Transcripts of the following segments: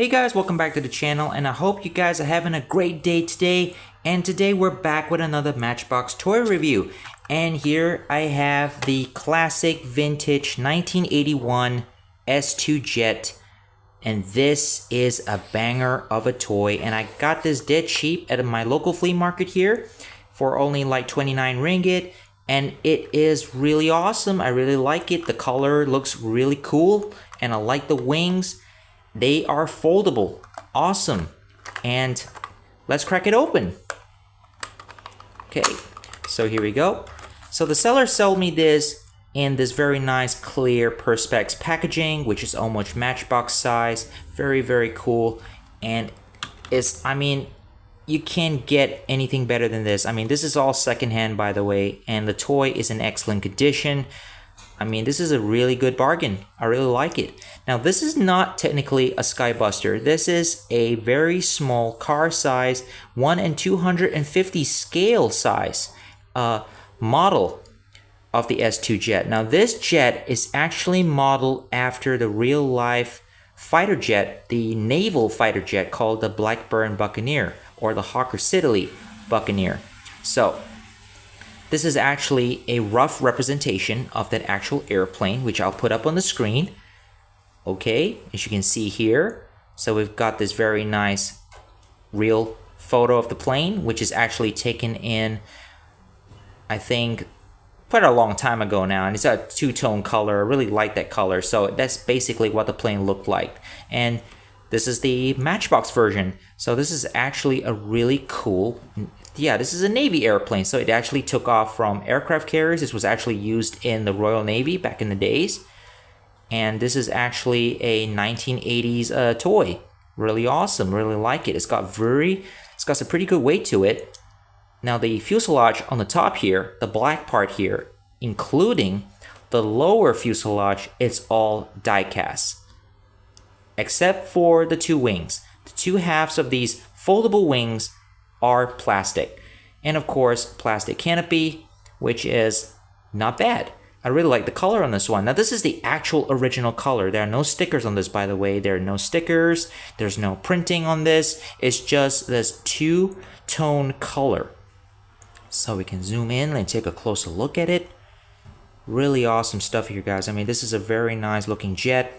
Hey guys, welcome back to the channel, and I hope you guys are having a great day today. And today we're back with another Matchbox toy review. And here I have the classic vintage 1981 S-2 Jet. And this is a banger of a toy. And I got this dead cheap at my local flea market here for only like 29 ringgit. And it is really awesome. I really like it. The color looks really cool. And I like the wings. They are foldable. Awesome. And let's crack it open. Okay, so here we go. So the seller sold me this in this very nice clear Perspex packaging, which is almost Matchbox size. Very, very cool. And it's, you can't get anything better than this. This is all secondhand, by the way, and the toy is in excellent condition. This is a really good bargain. I really like it. Now, this is not technically a Skybuster. This is a very small car size, 1 in 250 scale size model of the S-2 Jet. Now, this jet is actually modeled after the real life fighter jet, the naval fighter jet called the Blackburn Buccaneer or the Hawker Siddeley Buccaneer. So, this is actually a rough representation of that actual airplane, which I'll put up on the screen. Okay, as you can see here. So we've got this very nice real photo of the plane, which is actually taken in, I think, quite a long time ago now. And it's a two-tone color. I really like that color. So that's basically what the plane looked like. And this is the Matchbox version. So this is actually a really cool... Yeah, this is a Navy airplane, so it actually took off from aircraft carriers. This was actually used in the Royal Navy back in the days. And this is actually a 1980s toy. Really awesome, really like it. It's got some pretty good weight to it. Now the fuselage on the top here, the black part here, including the lower fuselage, it's all die cast. Except for the two wings. The two halves of these foldable wings are plastic, and of course plastic canopy, which is not bad. I really like the color on this one. Now this is the actual original color. There are no stickers on this, by the way. There are no stickers, there's no printing on this. It's just this two-tone color. So we can zoom in and take a closer look at it. Really awesome stuff here, guys. This is a very nice looking jet.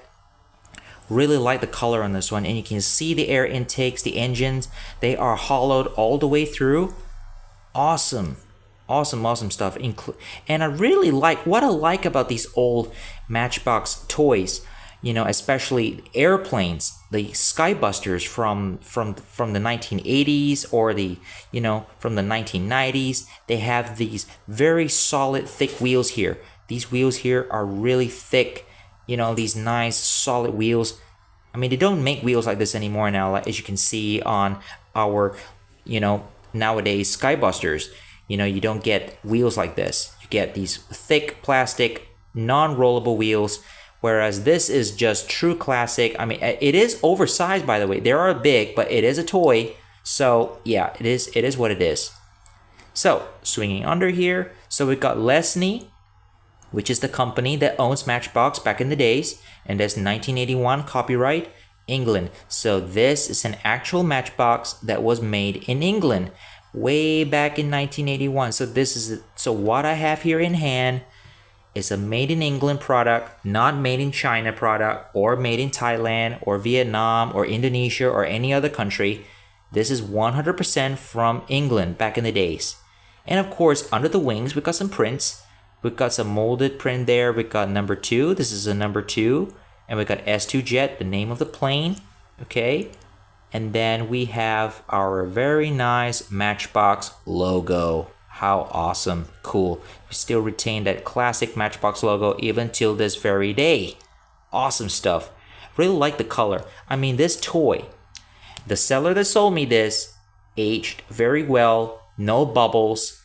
Really like the color on this one, and you can see the air intakes, the engines, they are hollowed all the way through. Awesome stuff. And I really like what I like about these old Matchbox toys, especially airplanes, the Skybusters from the 1980s or from the 1990s. They have these very solid thick wheels here. These wheels here are really thick. These nice solid wheels. They don't make wheels like this anymore now, as you can see on our, nowadays Skybusters. You don't get wheels like this. You get these thick plastic, non-rollable wheels, whereas this is just true classic. It is oversized, by the way. They are big, but it is a toy. So, yeah, it is what it is. So, swinging under here. So, we've got Lesney, which is the company that owns Matchbox back in the days, and that's 1981 copyright, England. So this is an actual Matchbox that was made in England way back in 1981. So what I have here in hand is a made in England product, not made in China product, or made in Thailand or Vietnam or Indonesia or any other country. This is 100% from England back in the days. And of course, under the wings, we got some prints. We've got some molded print there. We've got number 2. This is a number 2. And we got S-2 Jet, the name of the plane. Okay. And then we have our very nice Matchbox logo. How awesome. Cool. We still retain that classic Matchbox logo even till this very day. Awesome stuff. Really like the color. This toy, the seller that sold me this aged very well. No bubbles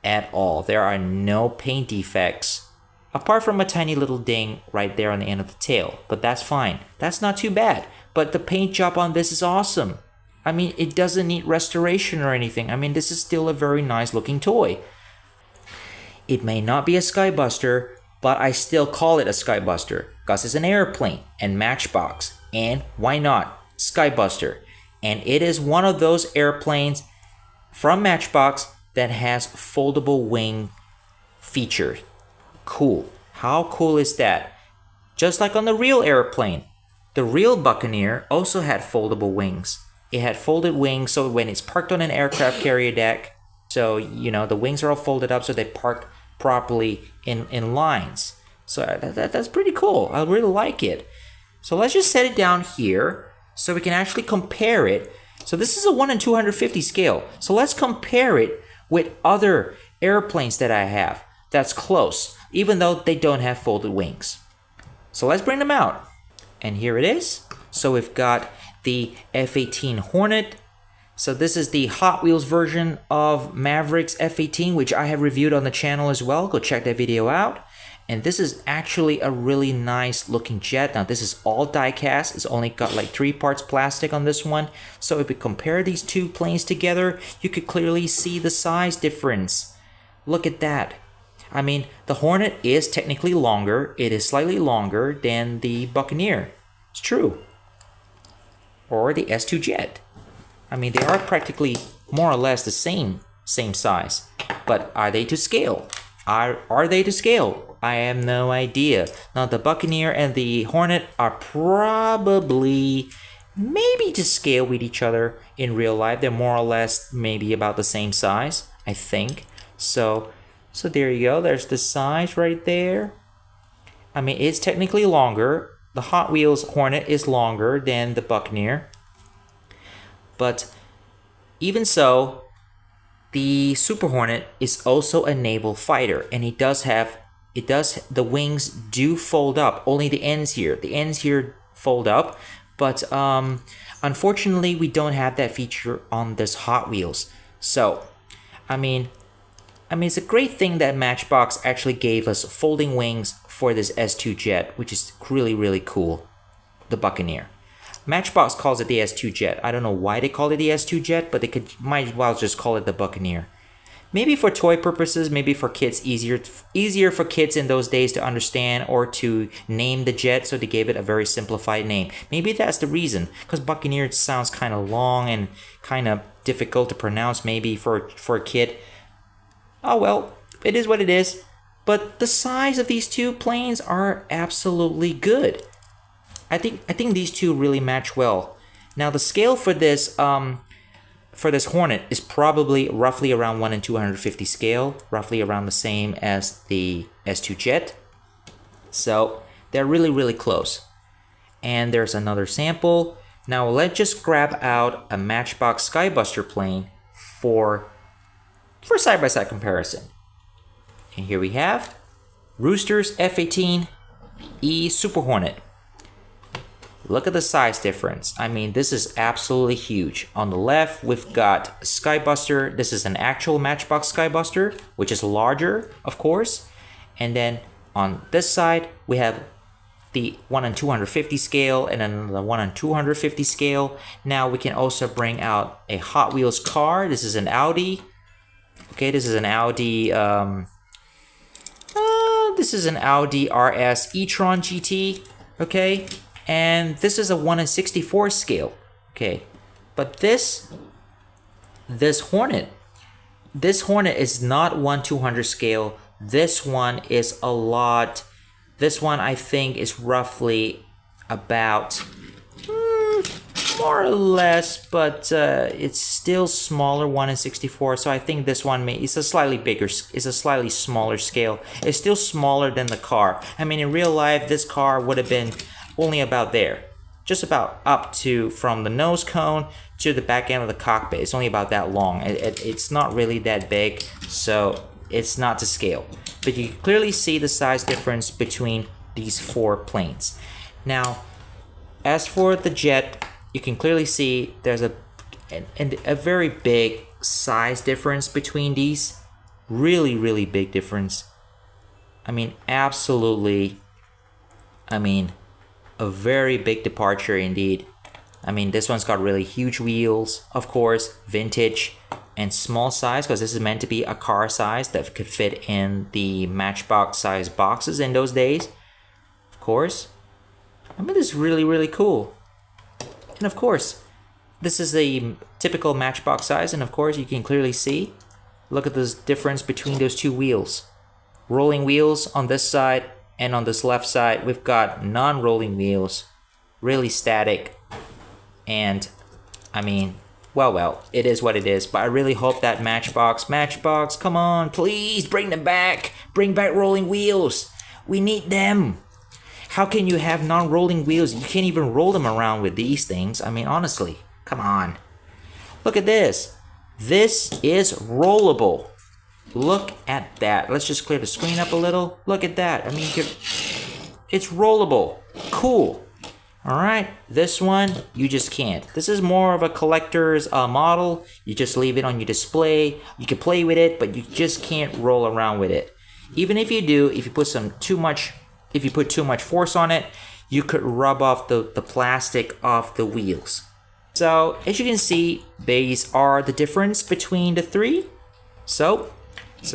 at all. There are no paint defects apart from a tiny little ding right there on the end of the tail, but that's fine. That's not too bad. But the paint job on this is awesome. It doesn't need restoration or anything. This is still a very nice looking toy. It may not be a Skybuster, but I still call it a Skybuster because it's an airplane and Matchbox, and why not? Skybuster. And it is one of those airplanes from Matchbox that has foldable wing feature. Cool. How cool is that? Just like on the real airplane, the real Buccaneer also had foldable wings. It had folded wings, so when it's parked on an aircraft carrier deck, so you know the wings are all folded up so they park properly in lines. So that's pretty cool. I really like it. So let's just set it down here so we can actually compare it. So this is a 1 in 250 scale. So let's compare it with other airplanes that I have that's close, even though they don't have folded wings. So let's bring them out. And here it is. So we've got the F-18 Hornet. So this is the Hot Wheels version of Maverick's F-18, which I have reviewed on the channel as well. Go check that video out. And this is actually a really nice looking jet. Now this is all die cast. It's only got like 3 parts plastic on this one. So if we compare these two planes together, you could clearly see the size difference. Look at that. I mean, the Hornet is technically longer. It is slightly longer than the Buccaneer. It's true. Or the S-2 Jet. I mean, they are practically more or less the same size. But are they to scale? Are they to scale? I have no idea. Now, the Buccaneer and the Hornet are probably maybe to scale with each other in real life. They're more or less maybe about the same size, I think. So there you go. There's the size right there. I mean, it's technically longer. The Hot Wheels Hornet is longer than the Buccaneer. But even so, the Super Hornet is also a naval fighter, and the wings do fold up. Only the ends here fold up. But unfortunately, we don't have that feature on this Hot Wheels. So, I mean, it's a great thing that Matchbox actually gave us folding wings for this S-2 Jet, which is really, really cool. The Buccaneer. Matchbox calls it the S-2 Jet. I don't know why they call it the S-2 Jet, but they might as well just call it the Buccaneer. Maybe for toy purposes, maybe for kids, easier for kids in those days to understand or to name the jet, so they gave it a very simplified name. Maybe that's the reason, because Buccaneer sounds kind of long and kind of difficult to pronounce maybe for a kid. Oh well, it is what it is. But the size of these two planes are absolutely good. I think these two really match well. Now the scale for this Hornet is probably roughly around 1 in 250 scale, roughly around the same as the S-2 Jet. So they're really, really close. And there's another sample. Now let's just grab out a Matchbox Skybuster plane for side-by-side comparison. And here we have Rooster's F-18E Super Hornet. Look at the size difference. I mean, this is absolutely huge. On the left, we've got Skybuster. This is an actual Matchbox Skybuster, which is larger, of course. And then on this side, we have the 1 in 250 scale and then the 1 in 250 scale. Now we can also bring out a Hot Wheels car. This is an Audi. Okay, this is an Audi. This is an Audi RS e-tron GT. Okay. And this is a 1 in 64 scale, okay? But this Hornet is not 1/200 scale. This one is a lot. This one I think is roughly about more or less, but it's still smaller, 1 in 64. So I think this one is a slightly bigger, is a slightly smaller scale. It's still smaller than the car. I mean, in real life, this car would have been only about there, just about up to from the nose cone to the back end of the cockpit. It's only about that long. It's not really that big, so it's not to scale. But you can clearly see the size difference between these 4 planes. Now, as for the jet, you can clearly see there's a very big size difference between these. Really, really big difference. I mean, absolutely. I mean, a very big departure indeed. I mean, this one's got really huge wheels, of course, vintage, and small size, because this is meant to be a car size that could fit in the Matchbox size boxes in those days, of course. I mean, this is really, really cool. And of course, this is a typical Matchbox size, and of course you can clearly see, look at this difference between those two wheels. Rolling wheels on this side, and on this left side we've got non-rolling wheels, really static. And I mean, well, it is what it is, but I really hope that Matchbox, come on, please bring them back. Bring back rolling wheels. We need them. How can you have non-rolling wheels? You can't even roll them around with these things. I mean, honestly, come on. Look at this. This is rollable. Look at that. Let's just clear the screen up a little. Look at that. I mean, it's rollable. Cool. All right, this one, you just can't. This is more of a collector's model. You just leave it on your display. You can play with it, but you just can't roll around with it. Even if you do, if you put too much force on it, you could rub off the plastic off the wheels. So as you can see, these are the difference between the three. So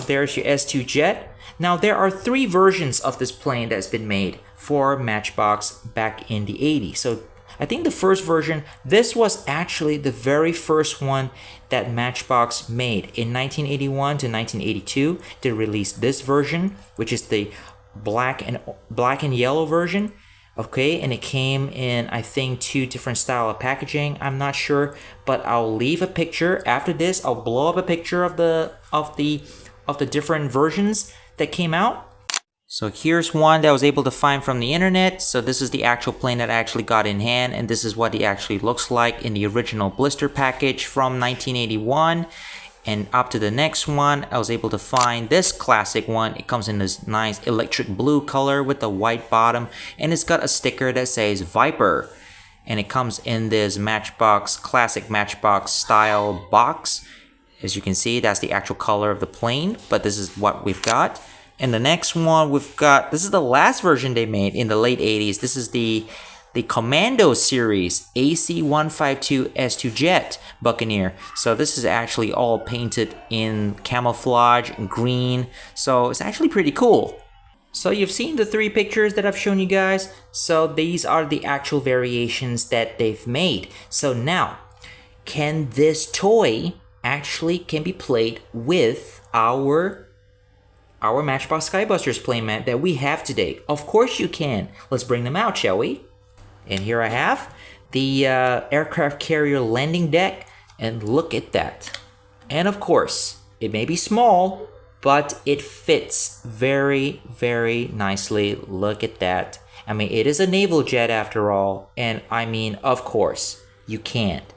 there's your S-2 Jet. Now there are 3 versions of this plane that's been made for Matchbox back in the 80s. So I think the first version, this was actually the very first one that Matchbox made. In 1981 to 1982, they released this version, which is the black and yellow version. Okay, and it came in, I think, 2 different style of packaging. I'm not sure, but I'll leave a picture after this. I'll blow up a picture of the different versions that came out. So here's one that I was able to find from the internet. So this is the actual plane that I actually got in hand, and this is what it actually looks like in the original blister package from 1981. And up to the next one, I was able to find this classic one. It comes in this nice electric blue color with a white bottom, and it's got a sticker that says Viper. And it comes in this Matchbox, classic Matchbox style box. As you can see, that's the actual color of the plane, but this is what we've got. And the next one we've got, this is the last version they made in the late 80s. This is the Commando series AC-152 S-2 Jet Buccaneer. So this is actually all painted in camouflage green. So it's actually pretty cool. So you've seen the 3 pictures that I've shown you guys. So these are the actual variations that they've made. So now, can this toy actually can be played with our Matchbox Skybusters playmat that we have today? Of course you can. Let's bring them out, shall we? And here I have the aircraft carrier landing deck, and look at that. And of course, it may be small, but it fits very, very nicely. Look at that. I mean, it is a naval jet after all, and I mean, of course, you can't.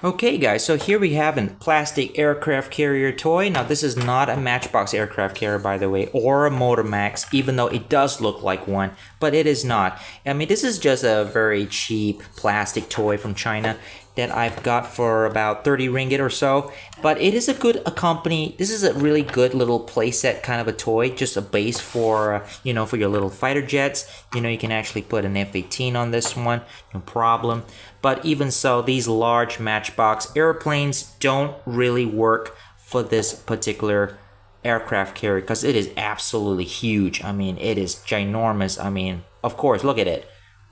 Okay guys, so here we have a plastic aircraft carrier toy. Now this is not a Matchbox aircraft carrier, by the way, or a Motormax, even though it does look like one, but it is not. I mean, this is just a very cheap plastic toy from China that I've got for about 30 ringgit or so, but it is a good accompany. This is a really good little playset kind of a toy, just a base for, for your little fighter jets. You can actually put an F-18 on this one, no problem. But even so, these large Matchbox airplanes don't really work for this particular aircraft carrier because it is absolutely huge. I mean, it is ginormous. I mean, of course, look at it.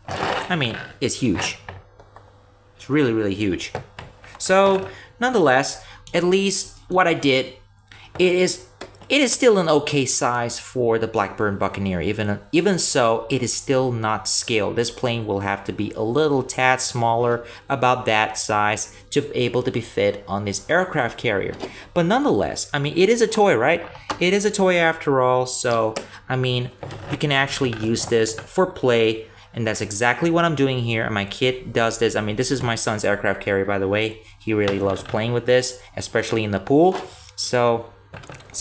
I mean, it's huge. It's really, really huge. So, nonetheless, at least what I did, it is still an okay size for the Blackburn Buccaneer. Even so, it is still not scaled. This plane will have to be a little tad smaller, about that size, to be able to be fit on this aircraft carrier. But nonetheless, I mean, it is a toy, right? It is a toy after all, so, I mean, you can actually use this for play. And that's exactly what I'm doing here. And my kid does this. I mean, this is my son's aircraft carrier, by the way. He really loves playing with this, especially in the pool. So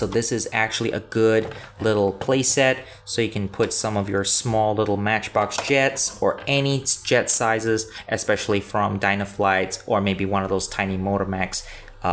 this is actually a good little play set. So you can put some of your small little Matchbox jets or any jet sizes, especially from Dynaflights or maybe one of those tiny Motormax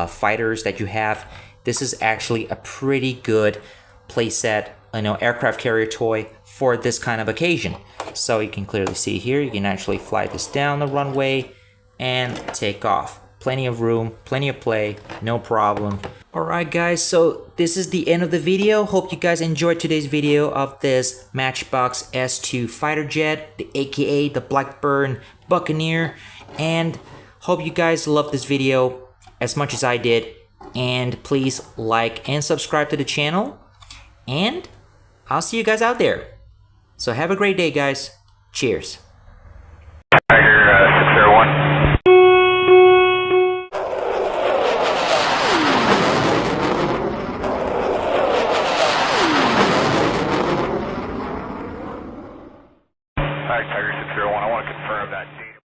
fighters that you have. This is actually a pretty good play set, aircraft carrier toy for this kind of occasion. So you can clearly see here, you can actually fly this down the runway and take off. Plenty of room, plenty of play, no problem. Alright guys, so this is the end of the video. Hope you guys enjoyed today's video of this Matchbox S-2 fighter jet, aka the Blackburn Buccaneer. And hope you guys loved this video as much as I did. And please like and subscribe to the channel. And I'll see you guys out there. So have a great day, guys. Cheers.